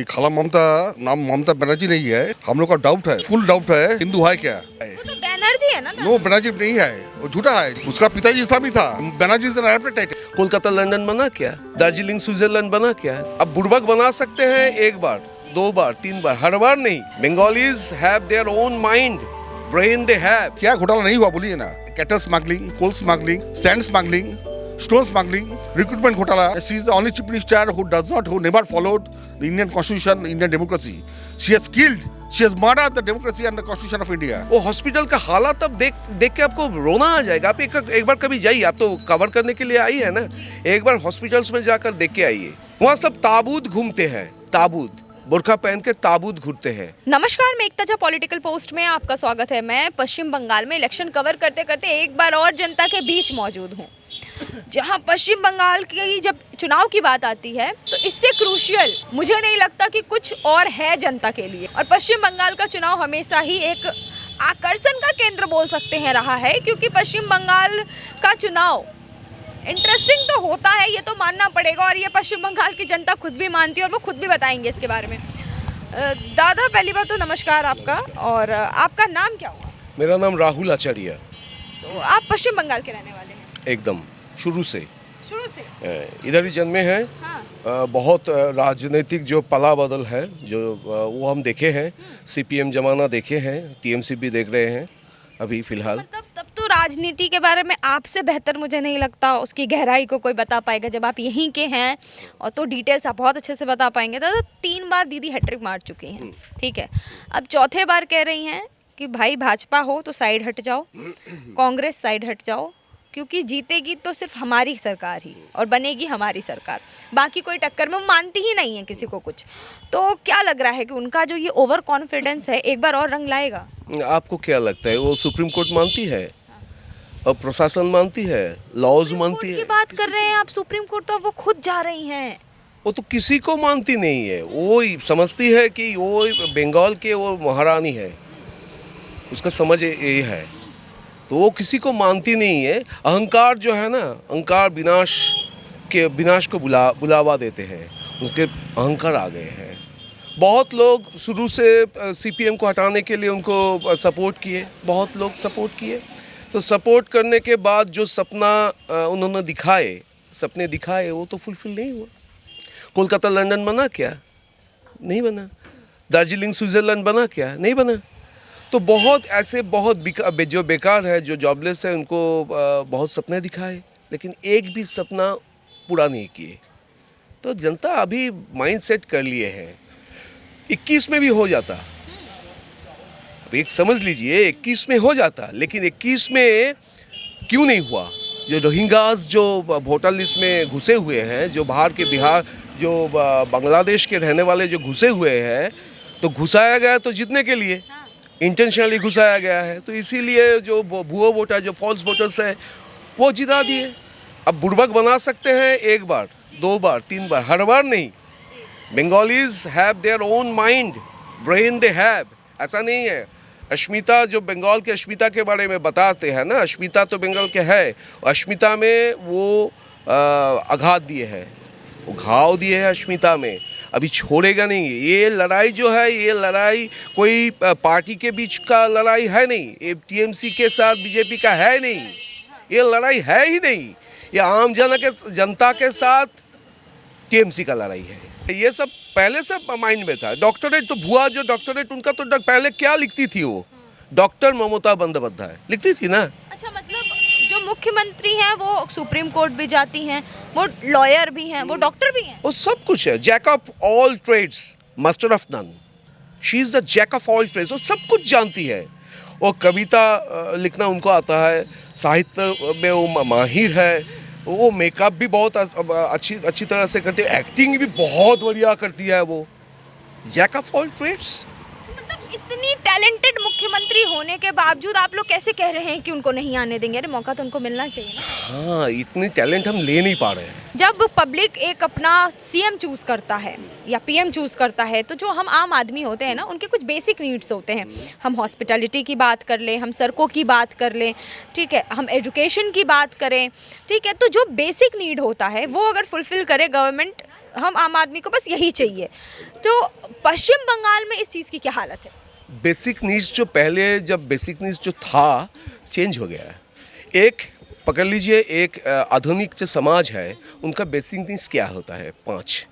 खाला ममता नाम ममता बनर्जी नहीं है। हम लोग का डाउट है, फुल डाउट है, हिंदू है क्या? वो तो बैनर्जी है ना। नो, बनर्जी नहीं है, वो झूठा है। उसका पिताजी इस्लामी था। बनर्जी से टाइटल। कोलकाता लंदन बना क्या? दार्जिलिंग स्विट्जरलैंड बना क्या? अब बुड़बक बना सकते हैं एक बार, दो बार, तीन बार, हर बार नहीं। Bengalis have their own mind, brain they have. क्या घोटाला नहीं हुआ बोलिए ना? Cattle smuggling, coal smuggling, sand smuggling, stone smuggling, recruitment घोटाला। She is the only chief minister who never followed the Indian constitution, Indian democracy. She has killed, she has murdered the democracy and the constitution of India. वो hospital का हालात अब देख के आपको रोना आ जाएगा। आप एक बार कभी जाइए, आप तो कवर करने के लिए आई है ना, एक बार हॉस्पिटल्स में जाकर देख के आइए। वहाँ सब ताबूत घूमते हैं, ताबूत बुर्का पहन के ताबूत घूमते हैं। नमस्कार, मैं एकता झा पॉलिटिकल पोस्ट में आपका स्वागत है। मैं पश्चिम बंगाल में इलेक्शन कवर करते करते एक बार और जनता के बीच मौजूद हूँ। जहाँ पश्चिम बंगाल की जब चुनाव की बात आती है तो इससे क्रूशियल मुझे नहीं लगता कि कुछ और है जनता के लिए। और पश्चिम बंगाल का चुनाव हमेशा ही एक आकर्षण का केंद्र बोल सकते हैं रहा है, क्योंकि पश्चिम बंगाल का चुनाव इंटरेस्टिंग तो होता है, ये तो मानना पड़ेगा। और ये पश्चिम बंगाल की जनता खुद भी मानती है और वो खुद भी बताएंगे इसके बारे में। दादा, पहली बात तो नमस्कार आपका, और आपका नाम क्या हुआ? मेरा नाम राहुल आचार्य। तो आप पश्चिम बंगाल के रहने वाले हैं? एकदम शुरू से इधर ही जन्मे हैं। हाँ। बहुत राजनीतिक जो पला बदल है जो वो हम देखे हैं। सीपीएम जमाना देखे हैं, टीएमसी भी देख रहे हैं अभी फिलहाल। मतलब तब तो राजनीति के बारे में आपसे बेहतर मुझे नहीं लगता उसकी गहराई को कोई बता पाएगा। जब आप यहीं के हैं और तो डिटेल्स आप बहुत अच्छे से बता पाएंगे। तो 3 बार दीदी हैट्रिक मार चुकी हैं, ठीक है। अब चौथे बार कह रही हैं कि भाई भाजपा हो तो साइड हट जाओ, कांग्रेस साइड हट जाओ, क्योंकि जीतेगी तो सिर्फ हमारी सरकार ही और बनेगी हमारी सरकार, बाकी कोई टक्कर में मानती ही नहीं है किसी को कुछ। तो क्या लग रहा है कि उनका जो ये ओवर कॉन्फिडेंस है एक बार और रंग लाएगा? आपको क्या लगता है वो सुप्रीम कोर्ट मानती है और प्रशासन मानती है, लॉज मानती है? की बात कर रहे हैं आप, सुप्रीम कोर्ट तो वो खुद जा रही हैं। वो तो किसी को मानती नहीं है। वो समझती है कि वो बंगाल के वो महारानी है, उसका समझ ये है, तो वो किसी को मानती नहीं है। अहंकार जो है ना, अहंकार विनाश को बुलावा देते हैं। उसके अहंकार आ गए हैं। बहुत लोग शुरू से सीपीएम को हटाने के लिए उनको सपोर्ट किए, बहुत लोग सपोर्ट किए। तो सपोर्ट करने के बाद जो सपना उन्होंने सपने दिखाए वो तो फुलफिल नहीं हुआ। कोलकाता लंदन बना क्या? नहीं बना। दार्जिलिंग स्विट्जरलैंड बना क्या? नहीं बना। तो बहुत ऐसे जो बेकार है, जो जॉबलेस है, उनको बहुत सपने दिखाए, लेकिन एक भी सपना पूरा नहीं किए। तो जनता अभी माइंड सेट कर लिए हैं। 21 में भी हो जाता, अब एक समझ लीजिए 21 में हो जाता, लेकिन 21 में क्यों नहीं हुआ? जो रोहिंग्यास जो वोटर लिस्ट में घुसे हुए हैं, जो बिहार जो बांग्लादेश के रहने वाले जो घुसे हुए हैं, तो घुसाया गया तो जीतने के लिए, इंटेंशनली घुसाया गया है। तो इसीलिए जो भुआ वोटर, जो फॉल्स वोटर्स है, वो जिता दिए। अब बुड़बक बना सकते हैं एक बार, दो बार, तीन बार, हर बार नहीं। Bengalis have their own mind, brain they have. ऐसा नहीं है। अश्मिता, जो बंगाल के अश्मिता के बारे में बताते हैं ना, अश्मिता तो बंगाल के है। अश्मिता में वो आघात दिए हैं, वो घाव दिए हैं अश्मिता में, अभी छोड़ेगा नहीं। ये लड़ाई जो है, ये लड़ाई कोई पार्टी के बीच का लड़ाई है नहीं, ये टीएमसी के साथ बीजेपी का है नहीं, ये लड़ाई है ही नहीं। ये आम जनता के साथ टीएमसी का लड़ाई है। ये सब पहले से माइंड में था। डॉक्टरेट तो भुआ, जो डॉक्टरेट उनका तो पहले क्या लिखती थी वो? डॉक्टर ममता बंदोपाध्याय लिखती थी ना। अच्छा, मतलब जो मुख्यमंत्री हैं वो सुप्रीम कोर्ट भी जाती हैं, वो लॉयर भी हैं, वो डॉक्टर भी हैं, वो सब कुछ है। Jack of all trades, master of none. She is the jack of all trades. वो सब कुछ जानती है। वो कविता लिखना उनको आता है, साहित्य में वो माहिर है। वो मेकअप भी बहुत अच्छी तरह से करती है, एक्टिंग भी बहुत बढ़िया करती है। वो जैक ऑफ ऑल ट्रेड्स। मतलब इतनी टैलेंटेड मुख्यमंत्री होने के बावजूद आप लोग कैसे कह रहे हैं कि उनको नहीं आने देंगे? अरे मौका तो उनको मिलना चाहिए ना। हाँ, इतनी टैलेंट हम ले नहीं पा रहे हैं। जब पब्लिक एक अपना सीएम चूज करता है या पीएम चूज करता है, तो जो हम आम आदमी होते हैं ना, उनके कुछ बेसिक नीड्स होते हैं। हम हॉस्पिटैलिटी की बात कर लें, हम सड़कों की बात कर लें, ठीक है, हम एजुकेशन की बात करें, ठीक है। तो जो बेसिक नीड होता है वो अगर फुलफिल करे गवर्नमेंट, हम आम आदमी को बस यही चाहिए। तो पश्चिम बंगाल में इस चीज़ की क्या हालत है? बेसिक नीड्स जो पहले, जब बेसिक नीड्स जो था चेंज हो गया है। एक पकड़ लीजिए, एक आधुनिक जो समाज है उनका बेसिक नीड्स क्या होता है? 5: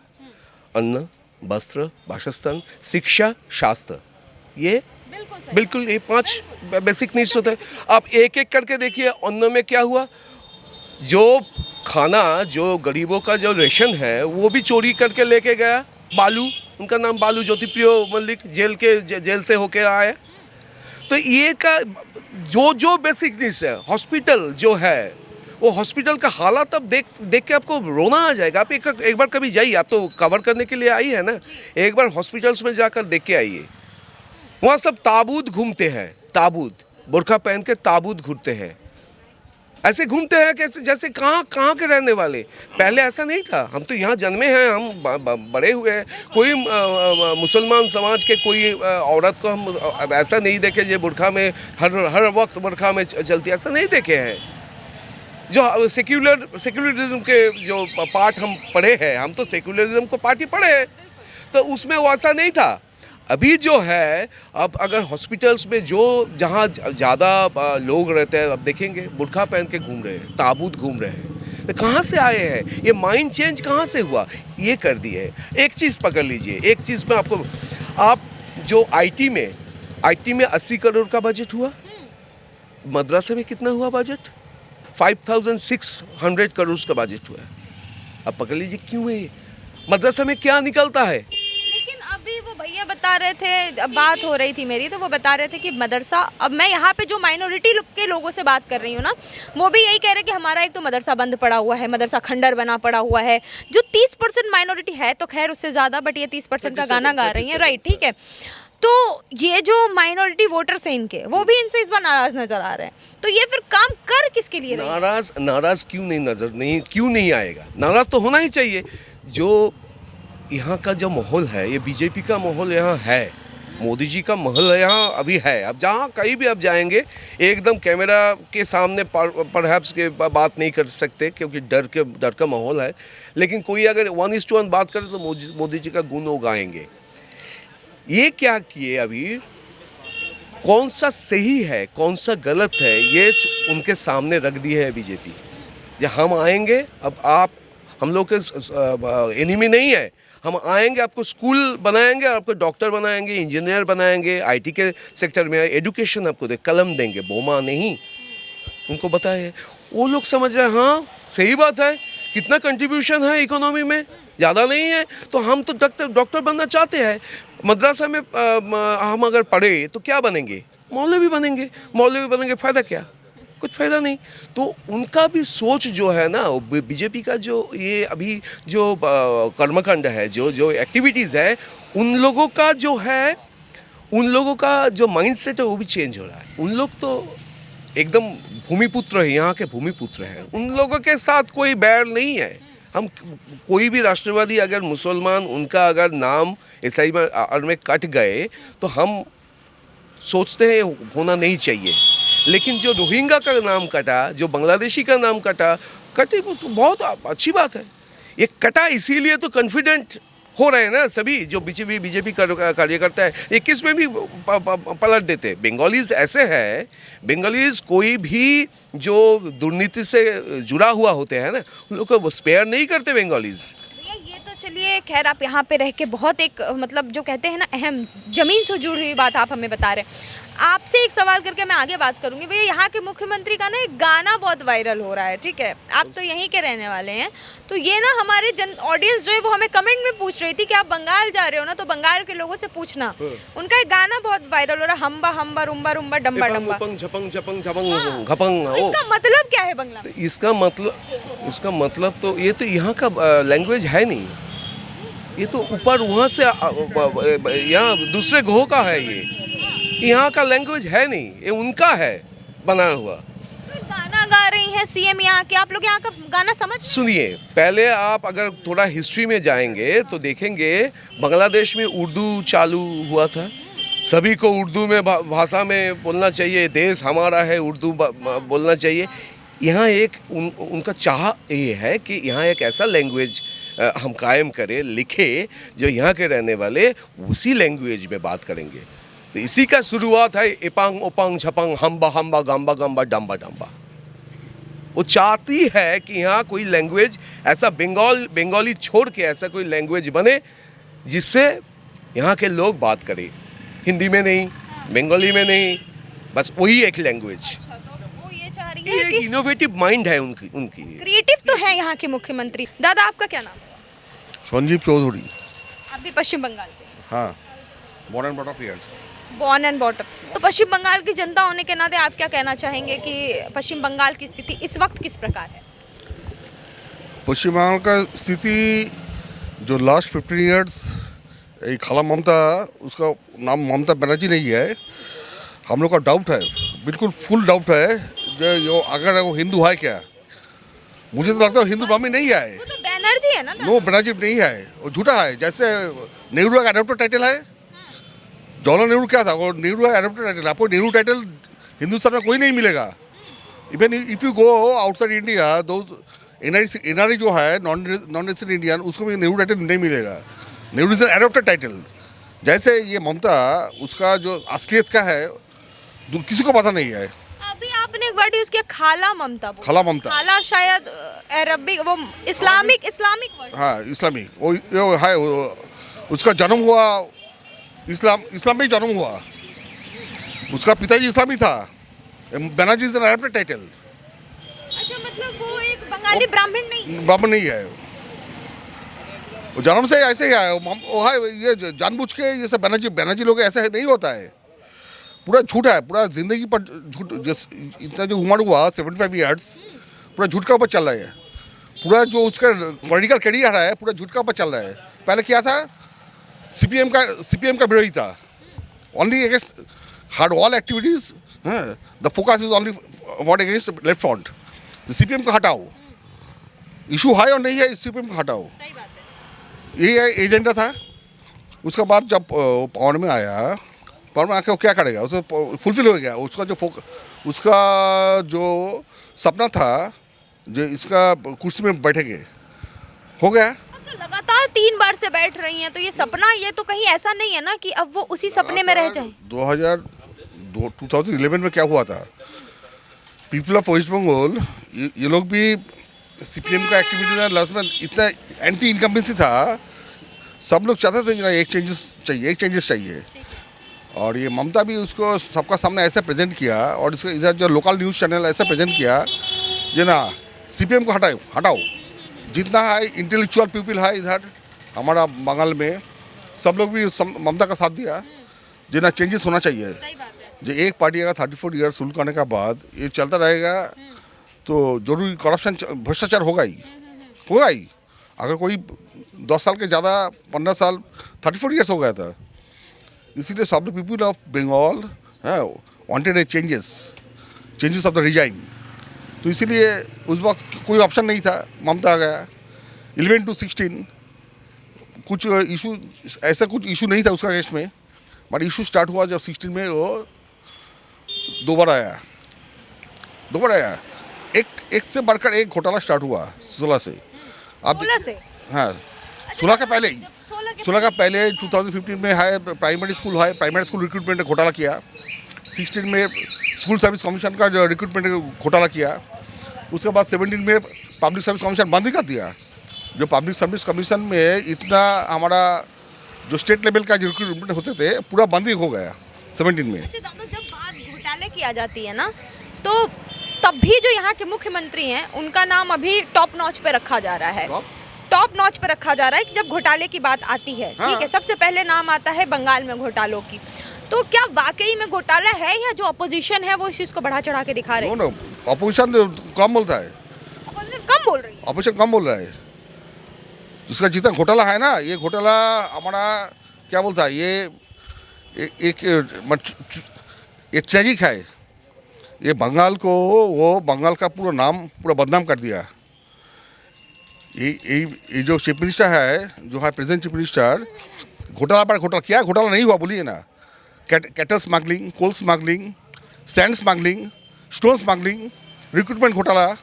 अन्न, वस्त्र, वासस्थान, शिक्षा, शास्त्र। ये बिल्कुल ये 5 बेसिक नीड्स होते हैं। आप एक एक करके देखिए, अन्न में क्या हुआ? जो खाना, जो गरीबों का जो रेशन है वो भी चोरी करके लेके गया बालू, उनका नाम बालू, ज्योतिप्रिय मल्लिक, जेल से होके आए। तो ये का जो बेसिक नीड्स है, हॉस्पिटल जो है, वो हॉस्पिटल का हालात अब देख के आपको रोना आ जाएगा। आप एक बार कभी जाइए, आप तो कवर करने के लिए आई है ना, एक बार हॉस्पिटल्स में जाकर देख के आइए। वहाँ सब ताबूत घूमते हैं, ताबूत, बुर्का पहन के ताबूत घूमते हैं, ऐसे घूमते हैं कैसे जैसे कहाँ के रहने वाले। पहले ऐसा नहीं था। हम तो यहाँ जन्मे हैं, हम बड़े हुए हैं। कोई मुसलमान समाज के कोई औरत को हम ऐसा नहीं देखे जो बुर्का में हर वक्त बुर्का में चलती, ऐसा नहीं देखे हैं। जो सेक्युलरिज्म के जो पाठ हम पढ़े हैं, हम तो सेक्युलरिज्म को पाठ ही पढ़े हैं, तो उसमें वो ऐसा नहीं था। अभी जो है, अब अगर हॉस्पिटल्स में जो जहाँ ज़्यादा लोग रहते हैं, अब देखेंगे बुर्का पहन के घूम रहे हैं, ताबूत घूम रहे हैं। तो कहाँ से आए हैं? ये माइंड चेंज कहाँ से हुआ? ये कर दिए। एक चीज़ पकड़ लीजिए, एक चीज़ में आपको, आप जो आईटी में 80 करोड़ का बजट हुआ, मद्रासा में कितना हुआ बजट? 5600 करोड़ का बजट हुआ है। अब पकड़ लीजिए क्यों है? मद्रासा में क्या निकलता है? अभी वो भैया बता रहे थे, अब बात हो रही थी मेरी, तो वो बता रहे थे कि मदरसा, अब मैं यहाँ पे जो माइनॉरिटी के लोगों से बात कर रही हूँ ना, वो भी यही कह रहे हैं कि हमारा एक तो मदरसा बंद पड़ा हुआ है, मदरसा खंडर बना पड़ा हुआ है। जो 30% माइनॉरिटी है तो खैर उससे ज़्यादा, बट ये 30% का गाना गा रही हैं, राइट, ठीक है। तो ये जो माइनॉरिटी वोटर्स हैं इनके, वो भी इनसे इस बार नाराज़ नज़र आ रहे हैं। तो ये फिर काम कर किसके लिए रहे हैं? नाराज़ क्यों नहीं आएगा? नाराज़ तो होना ही चाहिए। जो यहाँ का जो माहौल है, ये बीजेपी का माहौल यहाँ है, मोदी जी का माहौल यहाँ अभी है। अब जहाँ कहीं भी आप जाएंगे, एकदम कैमरा के सामने परहैप्स के बात नहीं कर सकते क्योंकि डर का माहौल है। लेकिन कोई अगर 1:1 बात करे तो मोदी जी का गुण वो गाएंगे। ये क्या किए अभी, कौन सा सही है कौन सा गलत है, ये उनके सामने रख दिए है बीजेपी। जब हम आएंगे, अब आप हम लोग के एनिमी नहीं है, हम आएंगे, आपको स्कूल बनाएंगे, आपको डॉक्टर बनाएंगे, इंजीनियर बनाएंगे, आईटी के सेक्टर में एजुकेशन आपको कलम देंगे, बोमा नहीं। उनको बताए, वो लोग समझ रहे हैं हाँ सही बात है, कितना कंट्रीब्यूशन है इकोनॉमी में, ज़्यादा नहीं है, तो हम तो डॉक्टर बनना चाहते हैं। मद्रासा में हम अगर पढ़े तो क्या बनेंगे? मौलवी बनेंगे, फ़ायदा क्या? कुछ फ़ायदा नहीं। तो उनका भी सोच जो है ना, बीजेपी का जो ये अभी जो कर्मकांड है, जो एक्टिविटीज़ है, उन लोगों का जो माइंडसेट है वो भी चेंज हो रहा है। उन लोग तो एकदम भूमिपुत्र है, यहाँ के भूमिपुत्र हैं। उन लोगों के साथ कोई बैर नहीं है। हम कोई भी राष्ट्रवादी अगर मुसलमान उनका अगर नाम ईसाई में कट गए तो हम सोचते हैं होना नहीं चाहिए। लेकिन जो रोहिंग्या का नाम कटा, जो बांग्लादेशी का नाम कटे वो तो बहुत अच्छी बात है। ये कटा इसीलिए तो कॉन्फिडेंट हो रहे हैं ना सभी जो बीजेपी कार्यकर्ता है। 21 में भी पलट देते। बंगालीज ऐसे हैं, बंगालीज कोई भी जो दुर्नीति से जुड़ा हुआ होते हैं ना, उन लोग को स्पेयर नहीं करते बंगालीज। ये तो चलिए खैर, आप यहाँ पे रह के बहुत एक मतलब जो कहते हैं ना अहम ज़मीन से जुड़ी हुई बात आप हमें बता रहे हैं। आपसे एक सवाल करके मैं आगे बात करूँगी। भैया, यहाँ के मुख्यमंत्री का ना एक गाना बहुत वायरल हो रहा है, ठीक है, आप तो यहीं के रहने वाले हैं, तो ये ना हमारे ऑडियंस जो है वो हमें कमेंट में पूछ रही थी कि आप बंगाल जा रहे हो ना, तो बंगाल के लोगों से पूछना, उनका एक गाना बहुत वायरल हो रहा है, हम्बा हम्बा रुम्बा रुम्बा डम्बा डम्बा। इसका मतलब क्या है बंगला में? इसका मतलब तो ये तो यहाँ का लैंग्वेज है नहीं, ये तो ऊपर वहाँ से यहाँ दूसरे ग्रह का है। ये यहाँ का लैंग्वेज है नहीं, ये उनका है बना हुआ। तो गाना गा रही हैं सीएम यहाँ के, आप लोग यहाँ का गाना समझ? सुनिए, पहले आप अगर थोड़ा हिस्ट्री में जाएंगे तो देखेंगे बांग्लादेश में उर्दू चालू हुआ था। सभी को उर्दू में भाषा में बोलना चाहिए, देश हमारा है, उर्दू बोलना चाहिए। यहाँ एक उनका चाह ये है कि यहाँ एक ऐसा लैंग्वेज हम कायम करें, लिखे, जो यहाँ के रहने वाले उसी लैंग्वेज में बात करेंगे। तो इसी का शुरुआत है इपांग उपांग छपांग हम्बा हम्बा गम्बा गम्बा डम्बा डम्बा। वो चाहती है कि यहाँ कोई लैंग्वेज ऐसा बंगाली छोड़ के ऐसा कोई लैंग्वेज बने जिससे यहाँ के लोग बात करें, हिंदी में नहीं, बंगाली में नहीं, बस वही एक लैंग्वेज। तो वो ये चाह रही ये है एक कि इनोवेटिव माइंड है उनकी। क्रिएटिव तो है यहाँ के मुख्यमंत्री। दादा आपका क्या नाम है? संजीव चौधरी। आप भी पश्चिम बंगाल के? हाँ, born and bottom here. Born and bottom. तो पश्चिम बंगाल की जनता होने के नाते आप क्या कहना चाहेंगे कि पश्चिम बंगाल की स्थिति इस वक्त किस प्रकार है? पश्चिम बंगाल का स्थिति जो लास्ट 15 ईयर्स एक खाला ममता, उसका नाम ममता बनर्जी नहीं है, हम लोग का डाउट है, बिल्कुल फुल डाउट है जो अगर वो हिंदू है क्या। मुझे तो लगता है हिंदू ब्राह्मण नहीं है। वो तो बैनर्जी है ना दादा? नो, बनर्जी नहीं है, वो झूठा है। जैसे नेहरू का एडॉप्टेड टाइटल है, जवाहरलाल नेहरू क्या था, वो नेहरू का एडॉप्टेड टाइटल। आपको नेहरू टाइटल हिंदुस्तान में कोई नहीं मिलेगा। Even if you go outside India, दो एनआरई जो है नॉन रेजिडेंट इंडियन, उसको भी नेहरू टाइटल नहीं मिलेगा। Nehru is an adopted title. जैसे ये ममता, उसका जो असलियत का है किसी को पता नहीं है। अभी आपने एक वर्ड यूज किया, खाला ममता। खाला ममता, खाला शायद अरबिक, वो इस्लामिक वर्ड। हाँ इस्लामिक, वो है, उसका जन्म हुआ इस्लाम में ही जन्म हुआ। उसका पिताजी इस्लामी था। Banerjee is an adopted title. अच्छा, मतलब वो एक बंगाली ब्राह्मण नहीं है। वो जन्म से ऐसे ही है। वो है, ये जानबूझ के ये सब बनर्जी लोग ऐसे नहीं होता है। पूरा झूठ है, पूरा जिंदगी पर झूठ। इतना जो उम्र हुआ 75 ईयर्स, पूरा झूठ का ऊपर चल रहा है। पूरा जो उसका पॉलिटिकल करियर है पूरा झूठ का ऊपर चल रहा है। पहले क्या था, सीपीएम का विरोधी था। Only against hard all activities, the focus is only what against left front. CPM को हटाओ, इशू है और नहीं है, सीपीएम को हटाओ, सही बात है। ये एजेंडा था। उसके बाद जब पावर में आके वो क्या करेगा, उसको फुलफिल हो गया। उसका जो सपना था, जो इसका कुर्सी में बैठेंगे, हो गया। तो लगातार 3 बार से बैठ रही हैं, तो ये सपना, ये तो कहीं ऐसा नहीं है ना कि अब वो उसी सपने में रह जाए? 2011 में क्या हुआ था, पीपल ऑफ वेस्ट बंगाल, ये लोग भी सीपीएम का एक्टिविटी लास्ट में इतना एंटी इनकम्बेंसी था, सब लोग चाहते थे कि एक चेंजेस चाहिए। और ये ममता भी उसको सबका सामने ऐसे प्रेजेंट किया, और इसके इधर जो लोकल न्यूज़ चैनल ऐसे प्रेजेंट किया जो ना सीपीएम को हटाओ। जितना है इंटेलेक्चुअल पीपल है इधर हमारा बंगाल में, सब लोग भी ममता का साथ दिया, जो ना चेंजेस होना चाहिए। सही बात है। जो एक पार्टी का 34 ईयर्स रूल करने के बाद ये चलता रहेगा तो जरूरी करप्शन, भ्रष्टाचार होगा ही। अगर कोई 10 साल के ज़्यादा, 15 साल, 34 ईयर्स हो गया था। इसीलिए सब the people of Bengal wanted a changes of the resign. तो इसीलिए उस वक्त कोई ऑप्शन नहीं था, ममता आ गया। 11 to 16 कुछ इशू नहीं था उसका अगेंस्ट में, बट इशू स्टार्ट हुआ जब 16 में वो दोबारा आया। एक से बढ़कर एक घोटाला स्टार्ट हुआ 16 से। अब 16 से? हाँ, 16 का पहले ही, 16 का पहले 2015 में है प्राइमरी स्कूल रिक्रूटमेंट घोटाला किया। 16 में स्कूल सर्विस कमीशन का जो रिक्रूटमेंट घोटाला किया। उसके बाद 17 में पब्लिक सर्विस कमीशन बंद ही कर दिया। जो पब्लिक सर्विस कमीशन में इतना हमारा जो स्टेट लेवल का जो रिक्रूटमेंट होते थे पूरा बंद ही हो गया 17 में। अच्छा दादा, जब बात घोटाले की आ जाती है ना, तो तब भी जो यहाँ के मुख्यमंत्री हैं उनका नाम अभी टॉप नॉच पे रखा जा रहा है। टॉप नॉच पे रखा जा रहा है कि जब घोटाले की बात आती है, हाँ। ठीक है, सबसे पहले नाम आता है बंगाल में घोटालों की। तो क्या वाकई में घोटाला है, या जो अपोजिशन है वो इस चीज़ को बढ़ा चढ़ा के दिखा रही है? नो, अपोजिशन कम बोलता है। अपोजिशन कम बोल रही है? अपोजिशन कम बोल रहा है। जिसका जितना घोटाला है ना, ये घोटाला हमारा क्या बोलता है, ये एक ट्रेजिक है। ये बंगाल को, वो बंगाल का पूरा नाम पूरा बदनाम कर दिया। ये जो चीफ मिनिस्टर है, जो है प्रेजेंट चीफ मिनिस्टर, घोटाला पर घोटाला, क्या घोटाला नहीं हुआ बोलिए ना। Cattle smuggling, coal smuggling, sand smuggling, stone smuggling, recruitment घोटाला,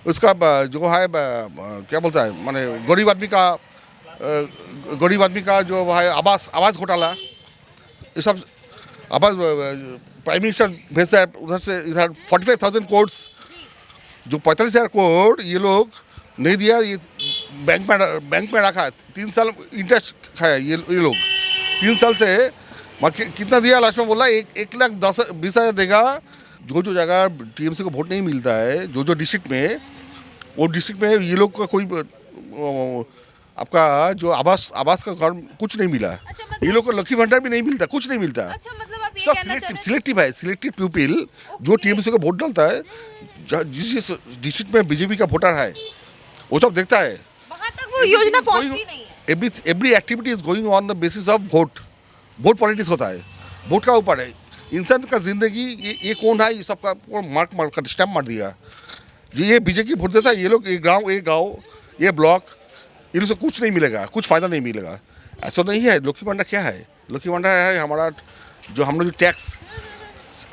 उसका जो है क्या बोलता है माने गरीब आदमी का जो है आवास घोटाला, ये सब आवास प्राइम मिनिस्टर भेजता है उधर से इधर 45,000 करोड़, जो 45,000 करोड़ ये लोग नहीं दिया, ये बैंक में रखा है, 3 साल इंटरेस्ट खाया ये लोग 3 साल से। कितना दिया लास्ट में बोला 1,20,000 देगा। जो जगह टीएमसी को वोट नहीं मिलता है, जो डिस्ट्रिक्ट में, वो डिस्ट्रिक्ट में ये लोग का कोई आपका जो आवास का घर कुछ नहीं मिला। अच्छा, मतलब ये लोग को लकी भंडार भी नहीं मिलता, कुछ नहीं मिलता। अच्छा, मतलब आप ये सब कहना चाह रहे हैं सिलेक्टिव है, सिलेक्टिव पीपल जो टीएमसी को वोट डालता है, जिस डिस्ट्रिक्ट में बीजेपी का वोटर है वो सब देखता है। वहाँ तक वो योजना पहुँचती नहीं है। Every activity is going on the basis of vote politics होता है, वोट का ऊपर है। इंसान का जिंदगी ये कौन है, ये सबका मार्क कर स्टैम्प मार दिया। ये बीजेपी वोट देता है, ये लोग ये गाँव ये ब्लॉक, इनसे कुछ नहीं मिलेगा, कुछ फ़ायदा नहीं मिलेगा। ऐसा नहीं है। लकी भंडार क्या है? लकी भंडार है हमारा जो हम लोग जो टैक्स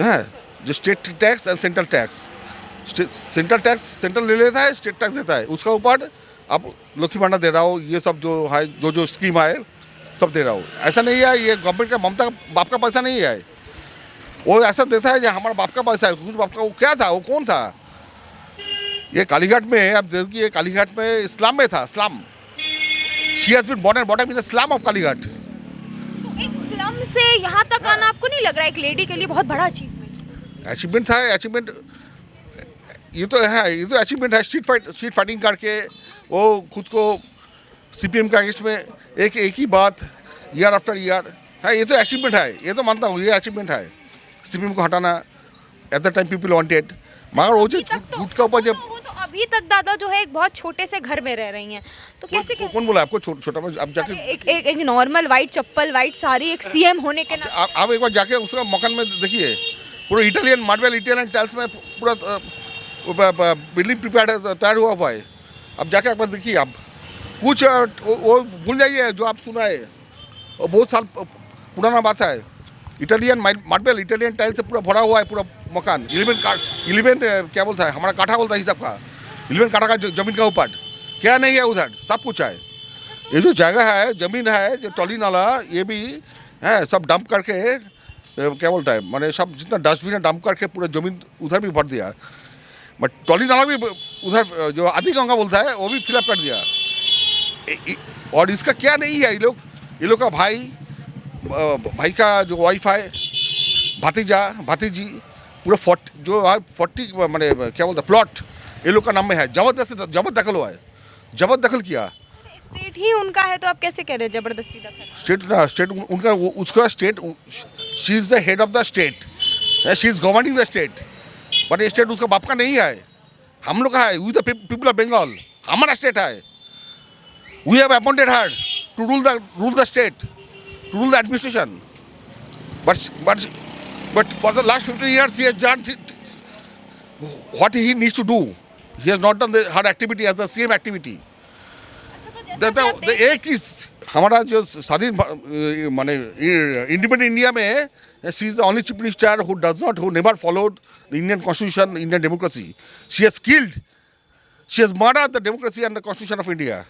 है, जो state tax and central tax. Central tax central ले लेता है, स्टेट टैक्स देता है, उसका ऊपर अब लकी भंडार दे रहा हो, ये सब जो है जो स्कीम है सब दे रहा हो। ऐसा नहीं है ये गवर्नमेंट का ममता का बाप का पैसा नहीं है, वो ऐसा देता है जो हमारा बाप का पैसा है। कुछ बाप का वो क्या था, वो कौन था? ये कालीघाट में आप देखिए, कालीघाट में इस्लाम में था, इस्लाम। She has been born and bottom in the slum of Kalighat. तो एक स्लम से यहाँ तक आना आपको नहीं लग रहा है एक लेडी के लिए बहुत बड़ा अचीवमेंट? अचीवमेंट था, अचीवमेंट ये तो है, ये तो अचीवमेंट है। स्ट्रीट फाइटिंग करके वो खुद को सीपीएम के अगेंस्ट में एक ही बात ईयर आफ्टर ईयर है, ये तो अचीवमेंट है, ये तो मानता हूँ, ये अचीवमेंट है। सीपीएम को हटाना at the time people wanted, मगर वो जो झूठ का ऊपर जब वो तो अभी तक दादा जो है एक बहुत छोटे से घर में रह रही हैं, तो कैसे कौन बोला आपको छोटा? आप जाके एक नॉर्मल वाइट चप्पल वाइट साड़ी एक सीएम होने के नाते आप एक बार जाके उसका मकान में देखिए, पूरा इटालियन मार्बल, इटालियन टाइल्स में पूरा बिल्डिंग प्रिपेयर तैयार हुआ है। अब जाके एक बार देखिए, आप कुछ वो भूल जाइए जो आप सुना है, वो बहुत साल पुराना बात है। इटालियन मार्बल, इटालियन टाइल से पूरा भरा हुआ है पूरा मकान। 11 क्या बोलता है हमारा काठा बोलता है हिसाब का, 11 काठा का जमीन का ऊपर क्या नहीं है, उधर सब कुछ है। ये जो जगह है, जमीन है, जो टॉली नाला, ये भी है सब डंप करके क्या बोलता है मैंने सब जितना डस्टबिन है डंप करके पूरा जमीन उधर भी भर दिया। बट टॉली नाला भी उधर जो आदि गंगा बोलता है वो भी फिलअप कर दिया। और इसका क्या नहीं है, ये लोग का भाई का जो वाइफ है, भातीजी पूरा 40 मैंने क्या बोलता प्लॉट ये लोग का नाम में है। जबरदस्त दखल हुआ है, जबरदस्त दखल किया। स्टेट ही उनका है, तो आप कैसे कह रहे हैं जबरदस्ती दखल? स्टेट उनका उसका state, she is the head of the state, she is governing the state, but ये स्टेट उसका बाप का नहीं है, हम लोग का है। We the people of Bengal, हमारा स्टेट है। We have appointed her to rule the state, to rule the administration, but for the last 15 years he has done what he needs to do. He has not done her activity as the same activity. एक ही हमारा जो स्वाधीन माने independent India में she is the only chief minister who never followed the Indian constitution, Indian democracy. She has killed, she has murdered the democracy and the constitution of India.